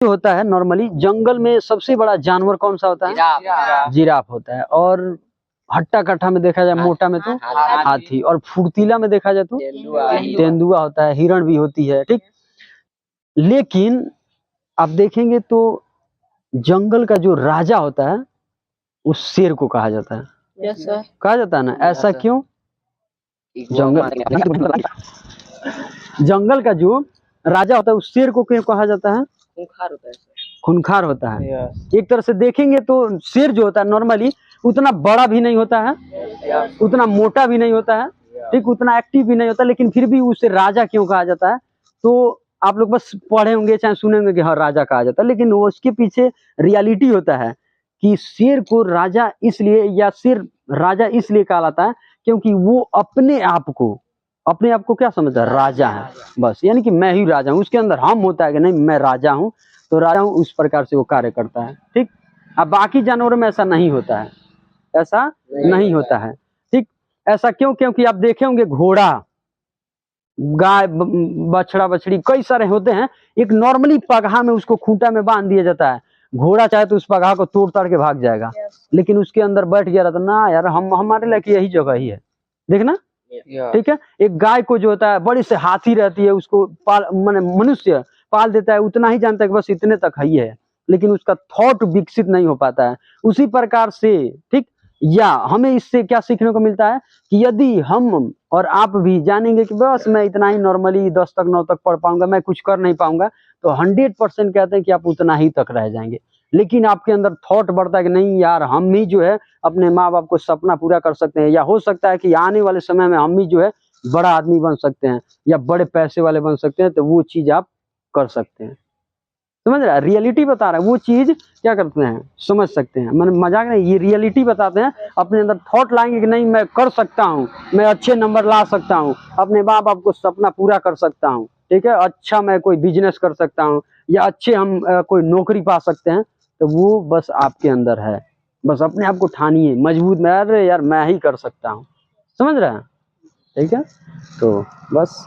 जो होता है नॉर्मली जंगल में सबसे बड़ा जानवर कौन सा होता है? जिराफ होता है। और हट्टा कट्ठा में देखा जाए मोटा में तो हाथी, और फुर्तीला में देखा जाए तो तेंदुआ होता है, हिरण भी होती है, ठीक। लेकिन आप देखेंगे तो जंगल का जो राजा होता है उस शेर को कहा जाता है। कहा जाता है ना, ऐसा क्यों? जंगल का जो राजा होता है उस शेर को क्यों कहा जाता है? खूंखार होता है। एक तरह से देखेंगे तो शेर जो होता है नॉर्मली उतना बड़ा भी नहीं होता है, उतना मोटा भी नहीं होता है, ठीक, उतना एक्टिव भी नहीं होता, लेकिन फिर भी उसे राजा क्यों कहा जाता है? तो आप लोग बस पढ़े होंगे चाहे सुने होंगे कि हाँ राजा कहा जाता है, लेकिन वो उसके पीछे रियलिटी होता है कि शेर को राजा इसलिए, या शेर राजा इसलिए कहलाता है क्योंकि वो अपने आप को क्या समझता है? राजा है बस, यानी कि मैं ही राजा हूँ, उसके अंदर हम होता है कि नहीं मैं राजा हूँ, तो राजा हूँ, उस प्रकार से वो कार्य करता है, ठीक। अब बाकी जानवरों में ऐसा नहीं होता है, ऐसा नहीं होता है, ठीक। ऐसा क्यों? क्योंकि आप देखे होंगे घोड़ा, गाय, बछड़ा बछड़ी कई सारे होते हैं, एक नॉर्मली पगहा में उसको खूंटा में बांध दिया जाता है, घोड़ा चाहे तो उस पगहा को तोड़ ताड़ के भाग जाएगा, लेकिन उसके अंदर बैठ गया रहता ना यार, हम हमारे लिए यही जगह ही है, देखना, ठीक है। एक गाय को जो होता है बड़ी से हाथी रहती है, उसको पाल माने मनुष्य पाल देता है, उतना ही जानता है कि बस इतने तक ही है, लेकिन उसका थॉट विकसित नहीं हो पाता है। उसी प्रकार से, ठीक, या हमें इससे क्या सीखने को मिलता है कि यदि हम और आप भी जानेंगे कि बस मैं इतना ही नॉर्मली 10 तक 9 तक पढ़ पाऊंगा, मैं कुछ कर नहीं पाऊंगा, तो 100% कहते हैं कि आप उतना ही तक रह जाएंगे। लेकिन आपके अंदर थॉट बढ़ता है कि नहीं यार, हम ही जो है अपने माँ बाप को सपना पूरा कर सकते हैं, या हो सकता है कि आने वाले समय में हम ही जो है बड़ा आदमी बन सकते हैं या बड़े पैसे वाले बन सकते हैं, तो वो चीज आप कर सकते हैं। समझ रहा है? रियलिटी बता रहा है, वो चीज क्या करते हैं समझ सकते हैं, मैंने मजाक नहीं, ये रियलिटी बताते हैं। अपने अंदर थॉट लाएंगे कि नहीं मैं कर सकता हूँ, मैं अच्छे नंबर ला सकता हूँ, अपने माँ बाप को सपना पूरा कर सकता हूँ, ठीक है, अच्छा मैं कोई बिजनेस कर सकता हूँ, या अच्छे हम कोई नौकरी पा सकते हैं, तो वो बस आपके अंदर है। बस अपने आप को ठानिए मजबूत में, अरे यार मैं ही कर सकता हूँ, समझ रहे हैं? ठीक है, तो बस